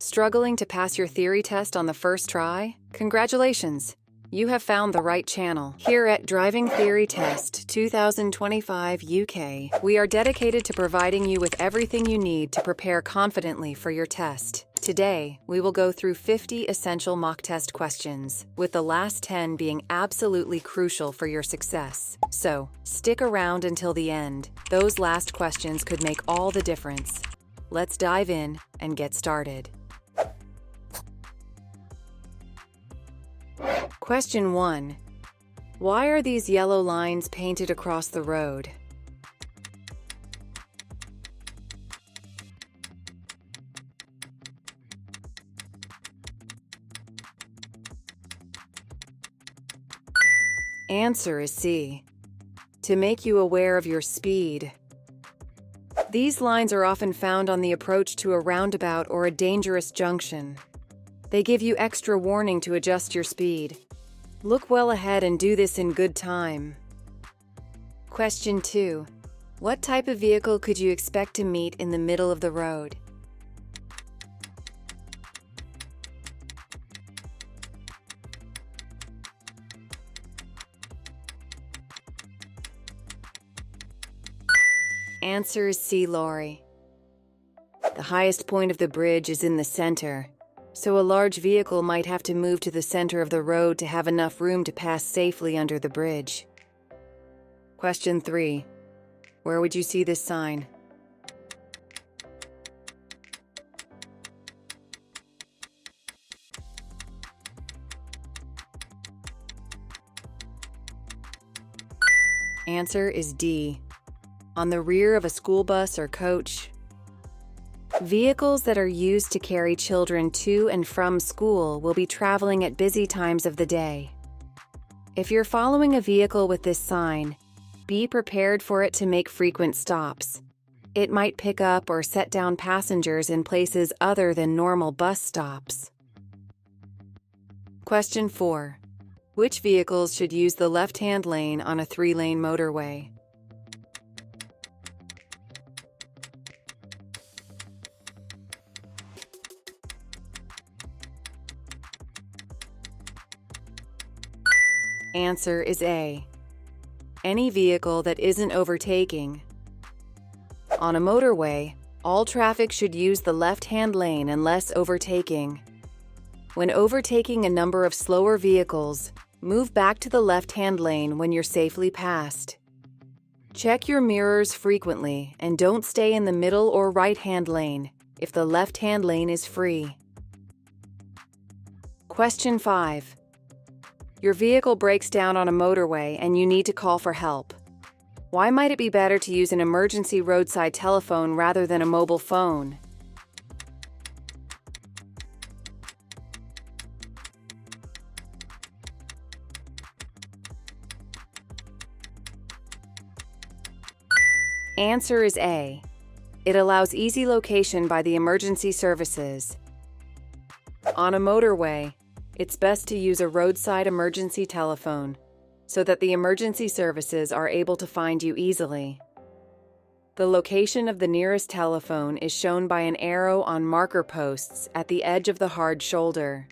Struggling to pass your theory test on the first try? Congratulations! You have found the right channel. Here at Driving Theory Test 2025 UK, we are dedicated to providing you with everything you need to prepare confidently for your test. Today, we will go through 50 essential mock test questions, with the last 10 being absolutely crucial for your success. So, stick around until the end. Those last questions could make all the difference. Let's dive in and get started. Question 1. Why are these yellow lines painted across the road? Answer is C. To make you aware of your speed. These lines are often found on the approach to a roundabout or a dangerous junction. They give you extra warning to adjust your speed. Look well ahead and do this in good time. Question 2. What type of vehicle could you expect to meet in the middle of the road? Answer is C, lorry. The highest point of the bridge is in the center, so a large vehicle might have to move to the center of the road to have enough room to pass safely under the bridge. Question 3. Where would you see this sign? Answer is D. On the rear of a school bus or coach. Vehicles that are used to carry children to and from school will be traveling at busy times of the day. If you're following a vehicle with this sign, be prepared for it to make frequent stops. It might pick up or set down passengers in places other than normal bus stops. Question 4. Which vehicles should use the left-hand lane on a 3-lane motorway? Answer is A. Any vehicle that isn't overtaking. On a motorway, all traffic should use the left-hand lane unless overtaking. When overtaking a number of slower vehicles, move back to the left-hand lane when you're safely passed. Check your mirrors frequently and don't stay in the middle or right-hand lane if the left-hand lane is free. Question 5. Your vehicle breaks down on a motorway and you need to call for help. Why might it be better to use an emergency roadside telephone rather than a mobile phone? Answer is A. It allows easy location by the emergency services. On a motorway, it's best to use a roadside emergency telephone so that the emergency services are able to find you easily. The location of the nearest telephone is shown by an arrow on marker posts at the edge of the hard shoulder.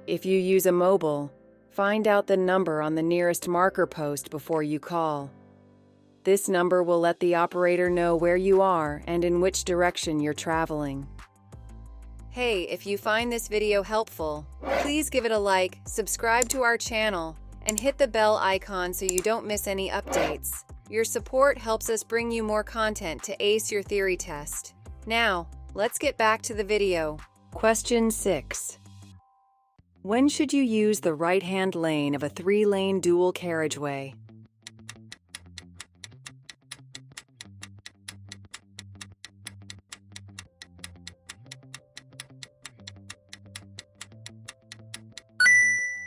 If you use a mobile, find out the number on the nearest marker post before you call. This number will let the operator know where you are and in which direction you're traveling. Hey, if you find this video helpful, please give it a like, subscribe to our channel, and hit the bell icon so you don't miss any updates. Your support helps us bring you more content to ace your theory test. Now, let's get back to the video. Question 6. When should you use the right-hand lane of a 3-lane dual carriageway?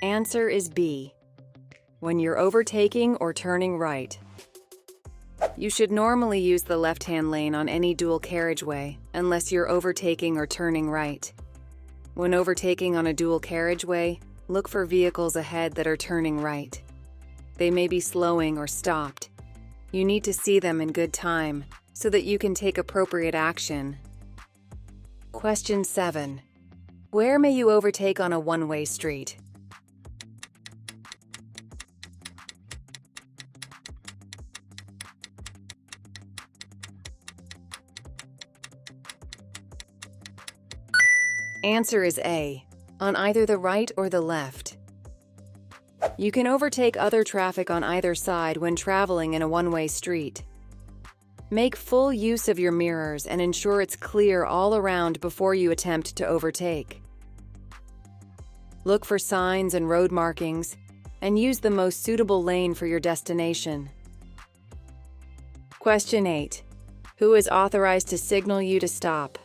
Answer is B. When you're overtaking or turning right. You should normally use the left-hand lane on any dual carriageway, unless you're overtaking or turning right. When overtaking on a dual carriageway, look for vehicles ahead that are turning right. They may be slowing or stopped. You need to see them in good time so that you can take appropriate action. Question 7. Where may you overtake on a one-way street? Answer is A, on either the right or the left. You can overtake other traffic on either side when traveling in a one-way street. Make full use of your mirrors and ensure it's clear all around before you attempt to overtake. Look for signs and road markings, and use the most suitable lane for your destination. Question 8. Who is authorized to signal you to stop?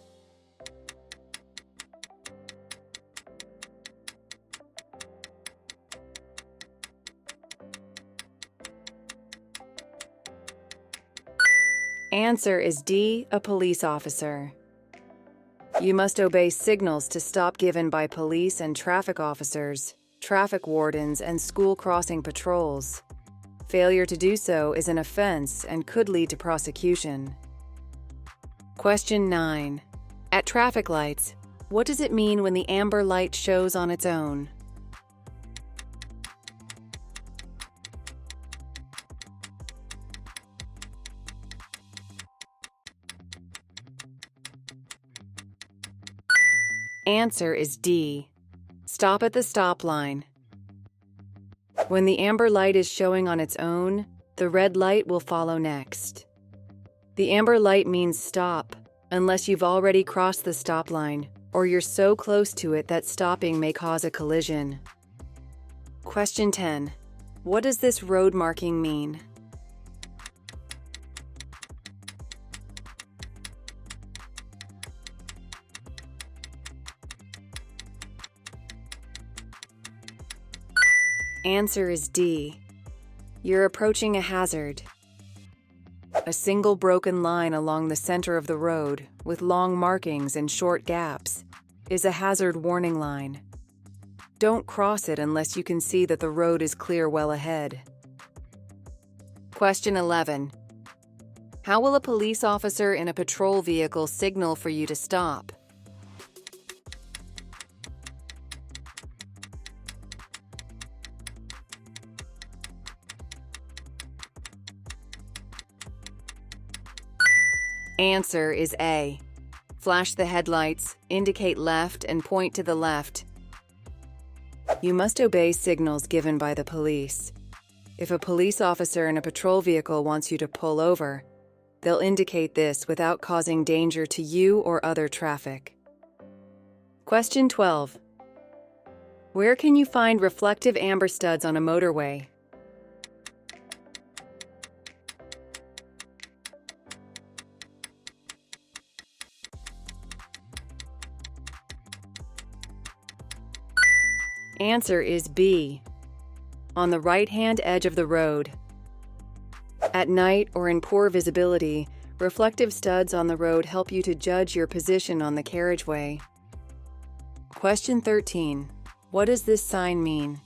Answer is D, a police officer. You must obey signals to stop given by police and traffic officers, traffic wardens, and school crossing patrols. Failure to do so is an offense and could lead to prosecution. Question 9. At traffic lights, what does it mean when the amber light shows on its own? Answer is D. Stop at the stop line. When the amber light is showing on its own, the red light will follow next. The amber light means stop, unless you've already crossed the stop line, or you're so close to it that stopping may cause a collision. Question 10. What does this road marking mean? Answer is D. You're approaching a hazard. A single broken line along the center of the road, with long markings and short gaps, is a hazard warning line. Don't cross it unless you can see that the road is clear well ahead. Question 11. How will a police officer in a patrol vehicle signal for you to stop? Answer is A. Flash the headlights, indicate left, and point to the left. You must obey signals given by the police. If a police officer in a patrol vehicle wants you to pull over, they'll indicate this without causing danger to you or other traffic. Question 12. Where can you find reflective amber studs on a motorway? Answer is B. On the right-hand edge of the road. At night or in poor visibility, reflective studs on the road help you to judge your position on the carriageway. Question 13. What does this sign mean?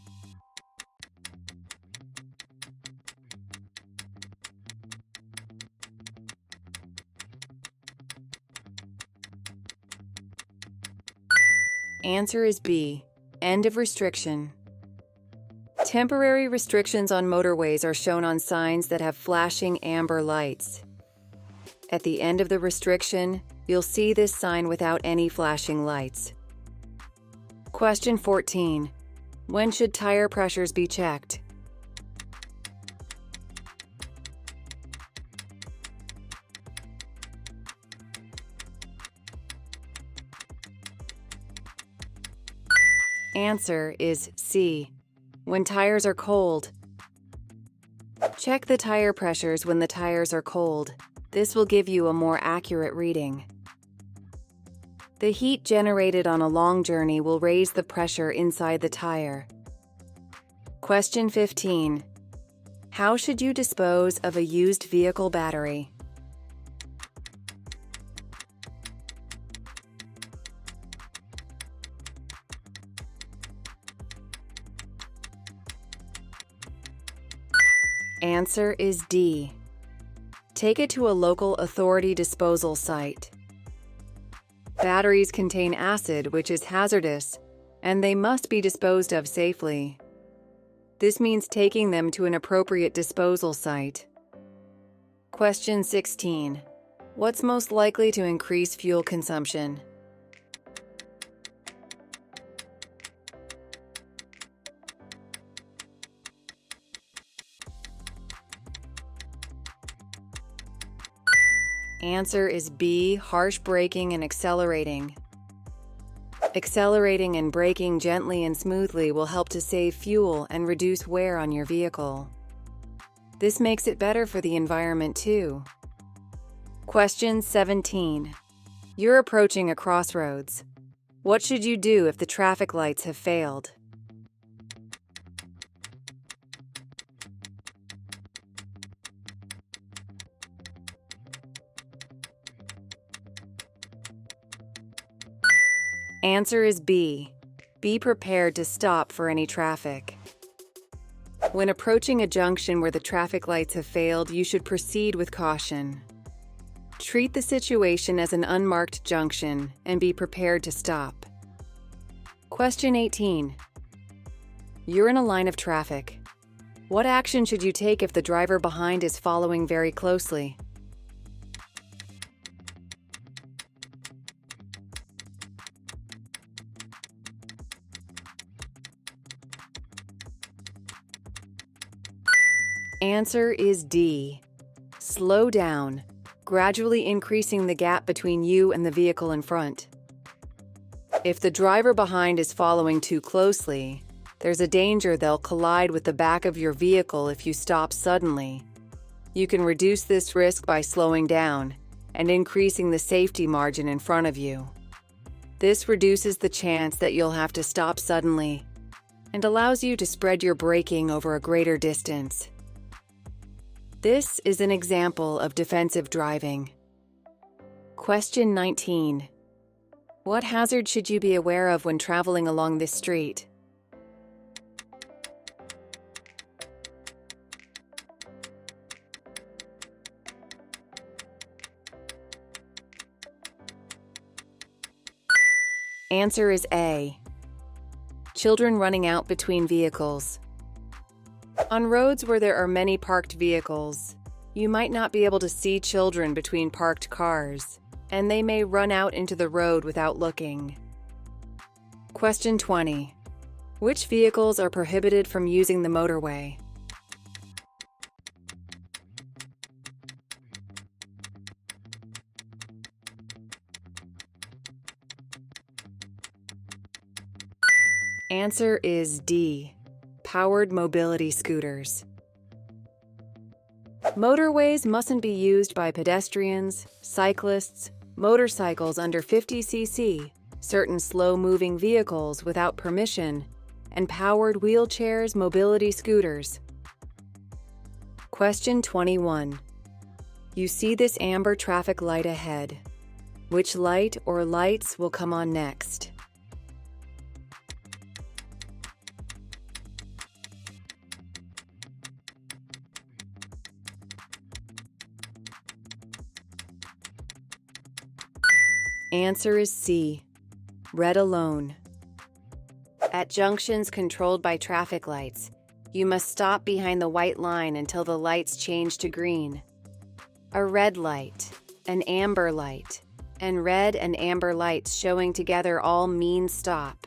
Answer is B. End of restriction. Temporary restrictions on motorways are shown on signs that have flashing amber lights. At the end of the restriction, you'll see this sign without any flashing lights. Question 14. When should tire pressures be checked? Answer is C. When tires are cold. Check the tire pressures when the tires are cold. This will give you a more accurate reading. The heat generated on a long journey will raise the pressure inside the tire. Question 15. How should you dispose of a used vehicle battery? Answer is D. Take it to a local authority disposal site. Batteries contain acid, which is hazardous, and they must be disposed of safely. This means taking them to an appropriate disposal site. Question 16. What's most likely to increase fuel consumption? Answer is B, harsh braking and accelerating. Accelerating and braking gently and smoothly will help to save fuel and reduce wear on your vehicle. This makes it better for the environment too. Question 17. You're approaching a crossroads. What should you do if the traffic lights have failed? Answer is B. Be prepared to stop for any traffic. When approaching a junction where the traffic lights have failed, you should proceed with caution. Treat the situation as an unmarked junction and be prepared to stop. Question 18. You're in a line of traffic. What action should you take if the driver behind is following very closely? Answer is D. Slow down, gradually increasing the gap between you and the vehicle in front. If the driver behind is following too closely, there's a danger they'll collide with the back of your vehicle if you stop suddenly. You can reduce this risk by slowing down and increasing the safety margin in front of you. This reduces the chance that you'll have to stop suddenly and allows you to spread your braking over a greater distance. This is an example of defensive driving. Question 19. What hazard should you be aware of when traveling along this street? Answer is A. Children running out between vehicles. On roads where there are many parked vehicles, you might not be able to see children between parked cars, and they may run out into the road without looking. Question 20. Which vehicles are prohibited from using the motorway? Answer is D. Powered mobility scooters. Motorways mustn't be used by pedestrians, cyclists, motorcycles under 50 cc, certain slow-moving vehicles without permission, and powered wheelchairs, mobility scooters. Question 21. You see this amber traffic light ahead. Which light or lights will come on next? Answer is C. Red alone. At junctions controlled by traffic lights, you must stop behind the white line until the lights change to green. A red light, an amber light, and red and amber lights showing together all mean stop.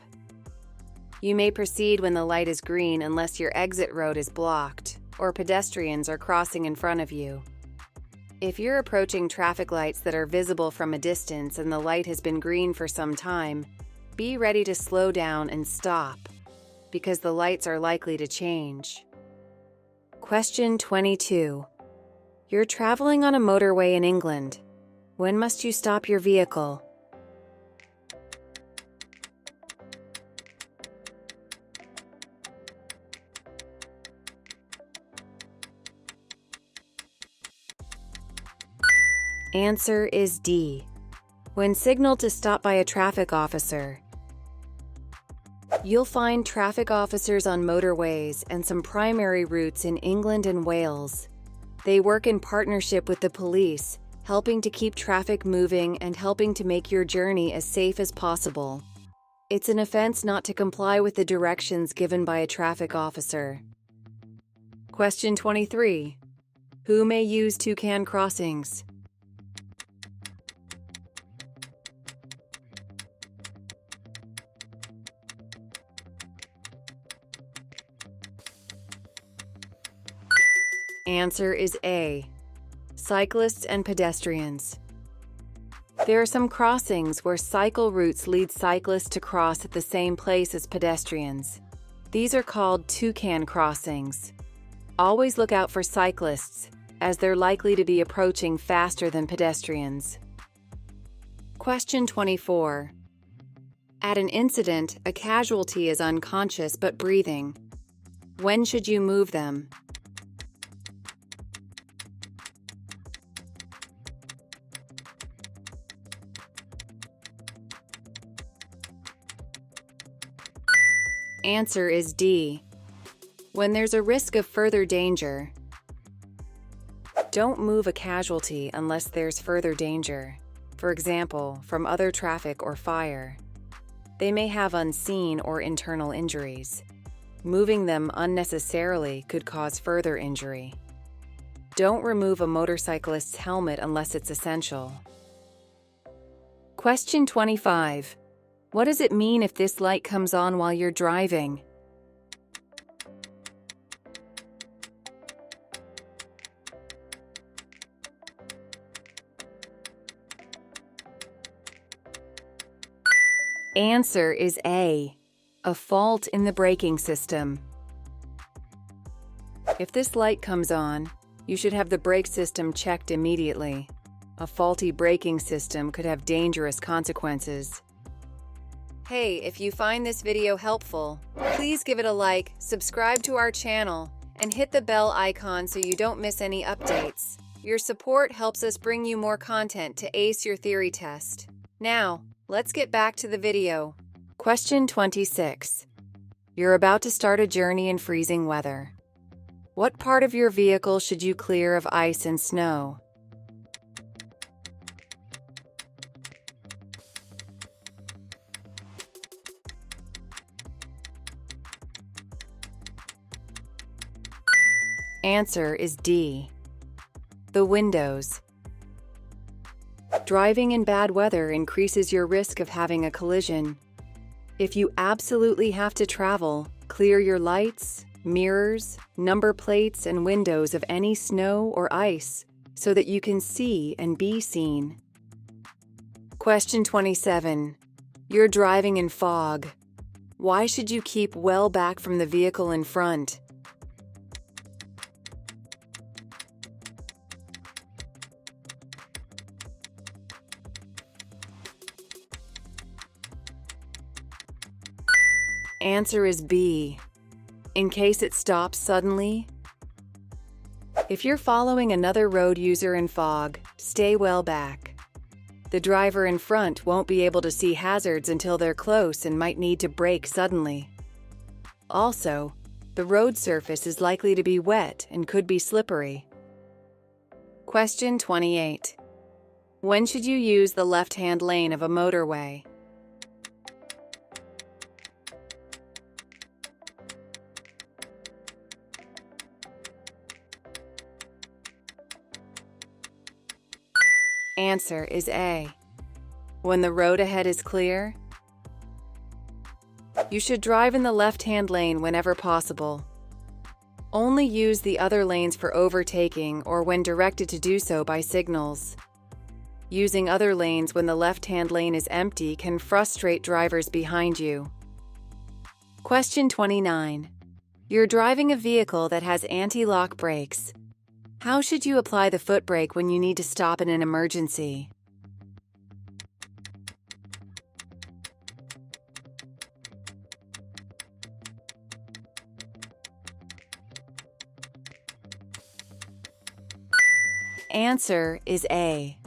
You may proceed when the light is green unless your exit road is blocked or pedestrians are crossing in front of you. If you're approaching traffic lights that are visible from a distance and the light has been green for some time, be ready to slow down and stop, because the lights are likely to change. Question 22. You're traveling on a motorway in England. When must you stop your vehicle? Answer is D. When signaled to stop by a traffic officer. You'll find traffic officers on motorways and some primary routes in England and Wales. They work in partnership with the police helping to keep traffic moving and helping to make your journey as safe as possible. It's an offense not to comply with the directions given by a traffic officer. Question 23. Who may use toucan crossings? Answer is A. Cyclists and pedestrians. There are some crossings where cycle routes lead cyclists to cross at the same place as pedestrians. These are called toucan crossings. Always look out for cyclists, as they're likely to be approaching faster than pedestrians. Question 24. At an incident, a casualty is unconscious but breathing. When should you move them? Answer is D. When there's a risk of further danger. Don't move a casualty unless there's further danger, for example, from other traffic or fire. They may have unseen or internal injuries. Moving them unnecessarily could cause further injury. Don't remove a motorcyclist's helmet unless it's essential. Question 25. What does it mean if this light comes on while you're driving? Answer is A. A fault in the braking system. If this light comes on, you should have the brake system checked immediately. A faulty braking system could have dangerous consequences. Hey, if you find this video helpful, please give it a like, subscribe to our channel, and hit the bell icon so you don't miss any updates. Your support helps us bring you more content to ace your theory test. Now, let's get back to the video. Question 26. You're about to start a journey in freezing weather. What part of your vehicle should you clear of ice and snow? Answer is D. The windows. Driving in bad weather increases your risk of having a collision. If you absolutely have to travel, clear your lights, mirrors, number plates, and windows of any snow or ice so that you can see and be seen. Question 27. You're driving in fog. Why should you keep well back from the vehicle in front? Answer is B. In case it stops suddenly. If you're following another road user in fog, stay well back. The driver in front won't be able to see hazards until they're close and might need to brake suddenly. Also, the road surface is likely to be wet and could be slippery. Question 28. When should you use the left-hand lane of a motorway? Answer is A. When the road ahead is clear. You should drive in the left-hand lane whenever possible. Only use the other lanes for overtaking or when directed to do so by signals. Using other lanes when the left-hand lane is empty can frustrate drivers behind you. Question 29. You're driving a vehicle that has anti-lock brakes. How should you apply the foot brake when you need to stop in an emergency? Answer is A.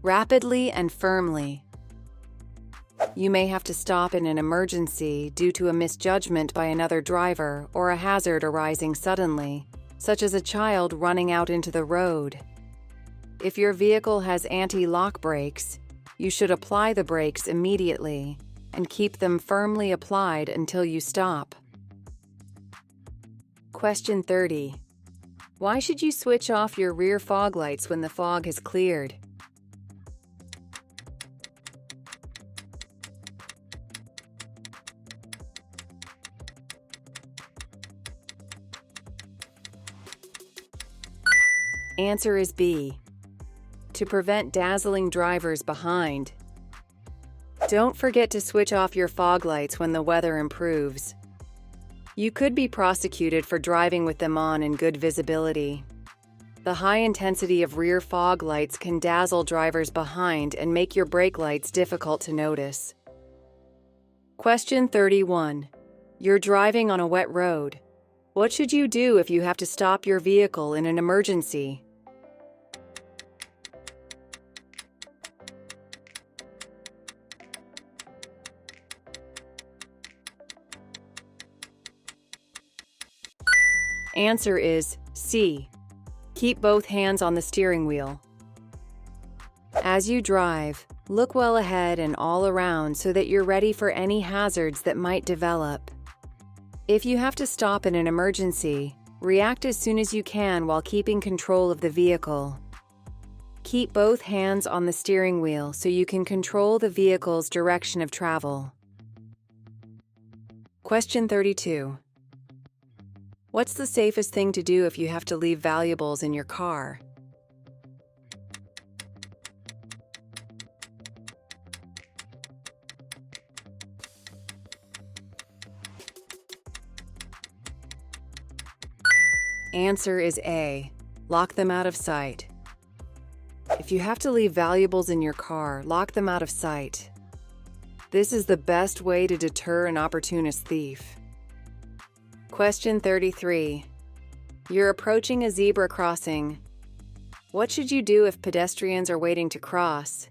Rapidly and firmly. You may have to stop in an emergency due to a misjudgment by another driver or a hazard arising suddenly, such as a child running out into the road. If your vehicle has anti-lock brakes, you should apply the brakes immediately and keep them firmly applied until you stop. Question 30. Why should you switch off your rear fog lights when the fog has cleared? Answer is B. To prevent dazzling drivers behind. Don't forget to switch off your fog lights when the weather improves. You could be prosecuted for driving with them on in good visibility. The high intensity of rear fog lights can dazzle drivers behind and make your brake lights difficult to notice. Question 31. You're driving on a wet road. What should you do if you have to stop your vehicle in an emergency? Answer is C. Keep both hands on the steering wheel. As you drive, look well ahead and all around so that you're ready for any hazards that might develop. If you have to stop in an emergency, react as soon as you can while keeping control of the vehicle. Keep both hands on the steering wheel so you can control the vehicle's direction of travel. Question 32. What's the safest thing to do if you have to leave valuables in your car? Answer is A. Lock them out of sight. If you have to leave valuables in your car, lock them out of sight. This is the best way to deter an opportunist thief. Question 33. You're approaching a zebra crossing. What should you do if pedestrians are waiting to cross?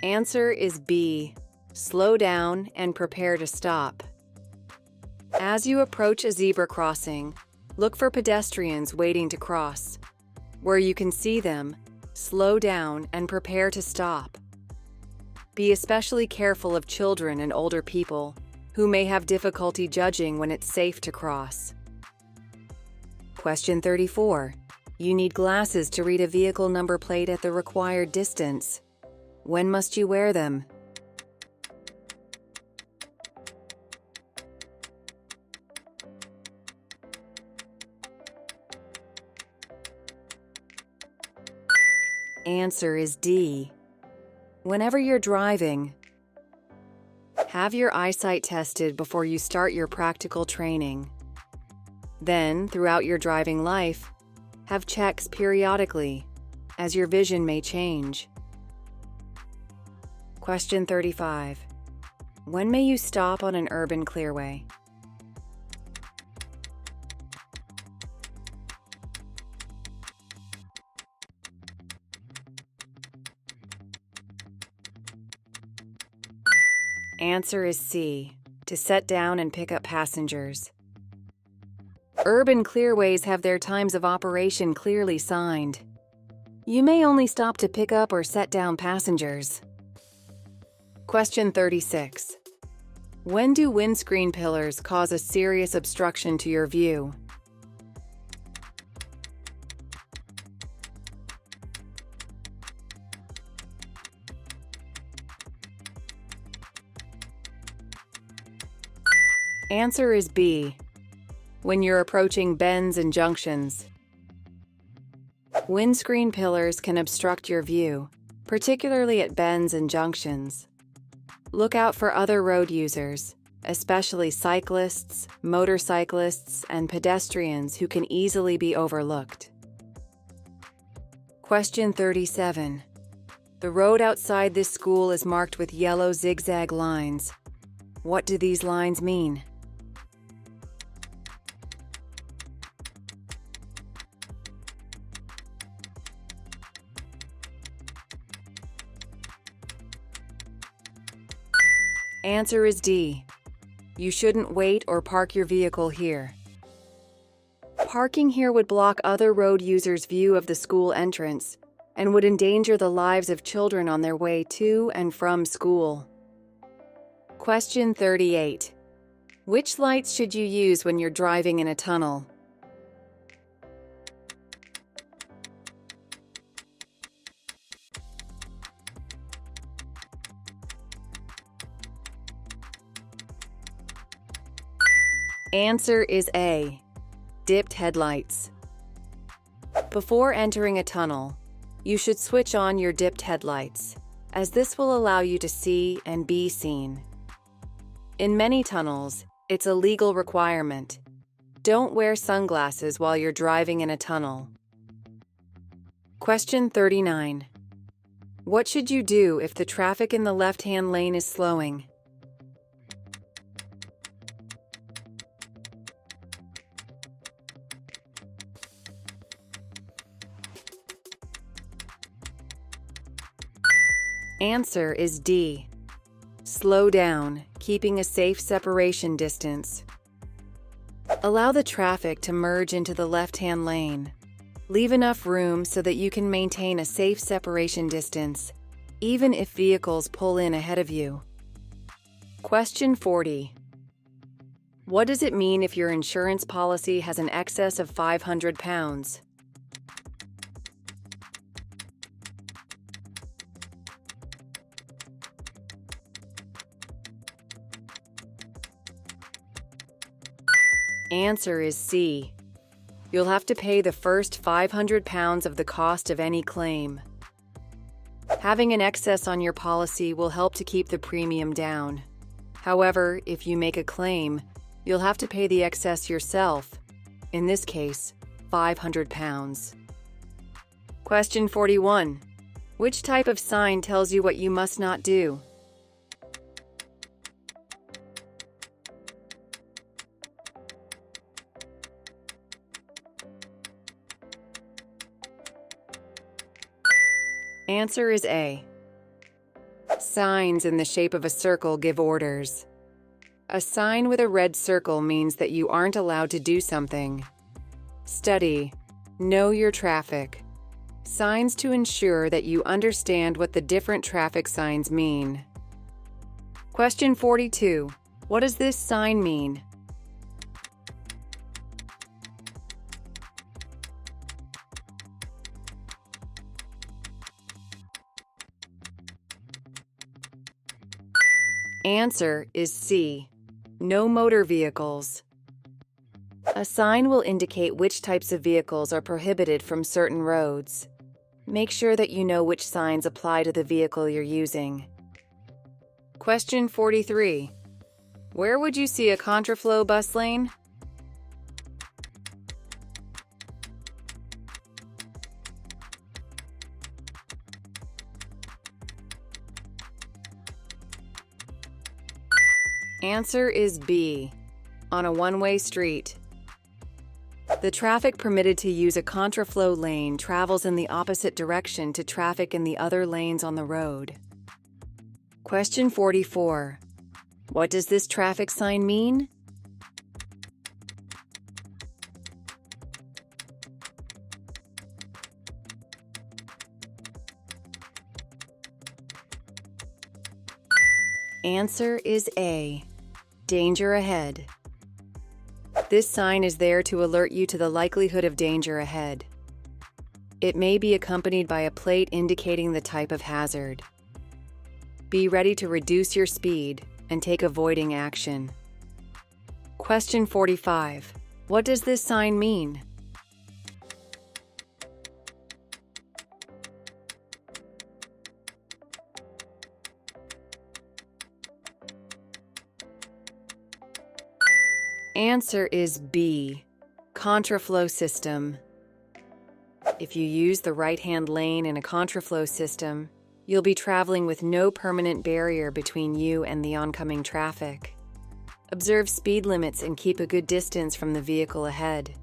Answer is B. Slow down and prepare to stop. As you approach a zebra crossing, look for pedestrians waiting to cross. Where you can see them, slow down and prepare to stop. Be especially careful of children and older people who may have difficulty judging when it's safe to cross. Question 34. You need glasses to read a vehicle number plate at the required distance. When must you wear them? Answer is D. Whenever you're driving. Have your eyesight tested before you start your practical training. Then, throughout your driving life, have checks periodically, as your vision may change. Question 35. When may you stop on an urban clearway? Answer is C. To set down and pick up passengers. Urban clearways have their times of operation clearly signed. You may only stop to pick up or set down passengers. Question 36. When do windscreen pillars cause a serious obstruction to your view? Answer is B. When you're approaching bends and junctions. Windscreen pillars can obstruct your view, particularly at bends and junctions. Look out for other road users, especially cyclists, motorcyclists, and pedestrians who can easily be overlooked. Question 37. The road outside this school is marked with yellow zigzag lines. What do these lines mean? Answer is D. You shouldn't wait or park your vehicle here. Parking here would block other road users' view of the school entrance and would endanger the lives of children on their way to and from school. Question 38. Which lights should you use when you're driving in a tunnel? Answer is A. Dipped headlights. Before entering a tunnel, you should switch on your dipped headlights, as this will allow you to see and be seen. In many tunnels, it's a legal requirement. Don't wear sunglasses while you're driving in a tunnel. Question 39. What should you do if the traffic in the left-hand lane is slowing? Answer is D. Slow down, keeping a safe separation distance. Allow the traffic to merge into the left-hand lane. Leave enough room so that you can maintain a safe separation distance, even if vehicles pull in ahead of you. Question 40. What does it mean if your insurance policy has an excess of £500? Answer is C. You'll have to pay the first £500 of the cost of any claim. Having an excess on your policy will help to keep the premium down. However, if you make a claim, you'll have to pay the excess yourself, in this case, £500. Question 41. Which type of sign tells you what you must not do? Answer is A. Signs in the shape of a circle give orders. A sign with a red circle means that you aren't allowed to do something. Study. Know your traffic. Signs to ensure that you understand what the different traffic signs mean. Question 42. What does this sign mean? Answer is C. No motor vehicles. A sign will indicate which types of vehicles are prohibited from certain roads. Make sure that you know which signs apply to the vehicle you're using. Question 43. Where would you see a contraflow bus lane? Answer is B. On a one-way street. The traffic permitted to use a contraflow lane travels in the opposite direction to traffic in the other lanes on the road. Question 44. What does this traffic sign mean? Answer is A. Danger ahead. This sign is there to alert you to the likelihood of danger ahead. It may be accompanied by a plate indicating the type of hazard. Be ready to reduce your speed and take avoiding action. Question 45. What does this sign mean? Answer is B. Contraflow system. If you use the right-hand lane in a contraflow system, you'll be traveling with no permanent barrier between you and the oncoming traffic. Observe speed limits and keep a good distance from the vehicle ahead.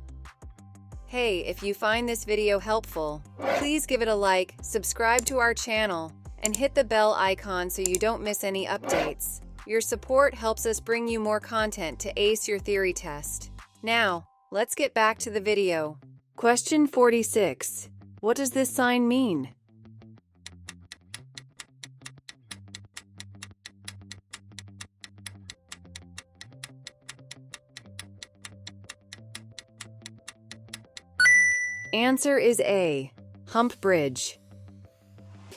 Hey, if you find this video helpful, please give it a like, subscribe to our channel, and hit the bell icon so you don't miss any updates. Your support helps us bring you more content to ace your theory test. Now, let's get back to the video. Question 46. What does this sign mean? Answer is A. Hump bridge.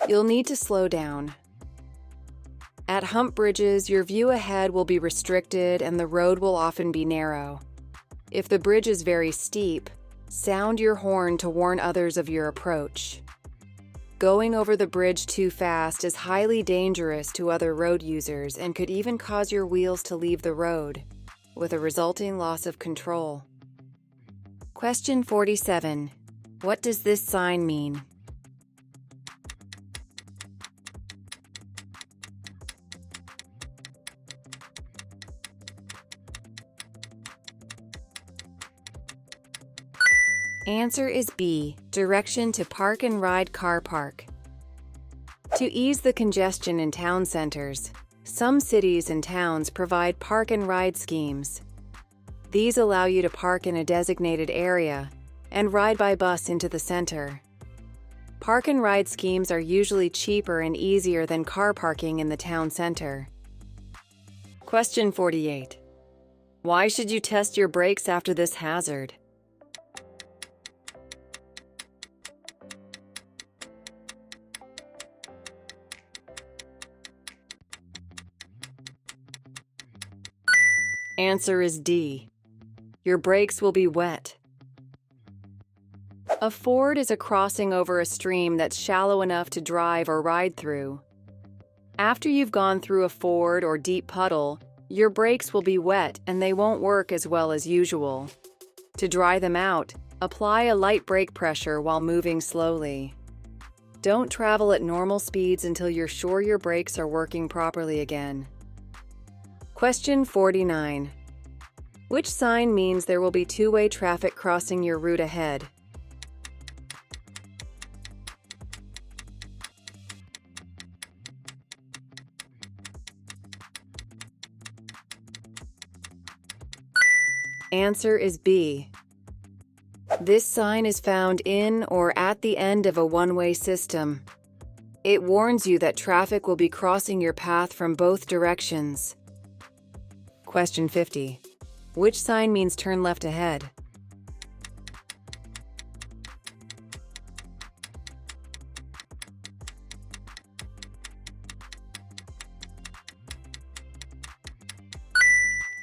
You'll need to slow down. At hump bridges, your view ahead will be restricted and the road will often be narrow. If the bridge is very steep, sound your horn to warn others of your approach. Going over the bridge too fast is highly dangerous to other road users and could even cause your wheels to leave the road, with a resulting loss of control. Question 47. What does this sign mean? Answer is B. Direction to park and ride car park. To ease the congestion in town centers, some cities and towns provide park and ride schemes. These allow you to park in a designated area and ride by bus into the center. Park and ride schemes are usually cheaper and easier than car parking in the town center. Question 48. Why should you test your brakes after this hazard? Answer is D. Your brakes will be wet. A ford is a crossing over a stream that's shallow enough to drive or ride through. After you've gone through a ford or deep puddle, your brakes will be wet and they won't work as well as usual. To dry them out, apply a light brake pressure while moving slowly. Don't travel at normal speeds until you're sure your brakes are working properly again. Question 49. Which sign means there will be two-way traffic crossing your route ahead? Answer is B. This sign is found in or at the end of a one-way system. It warns you that traffic will be crossing your path from both directions. Question 50. Which sign means turn left ahead?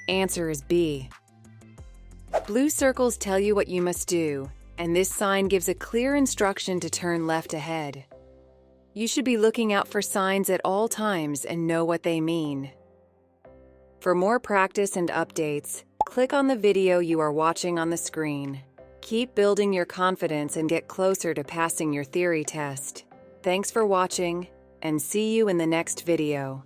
Answer is B. Blue circles tell you what you must do, and this sign gives a clear instruction to turn left ahead. You should be looking out for signs at all times and know what they mean. For more practice and updates, click on the video you are watching on the screen. Keep building your confidence and get closer to passing your theory test. Thanks for watching, and see you in the next video.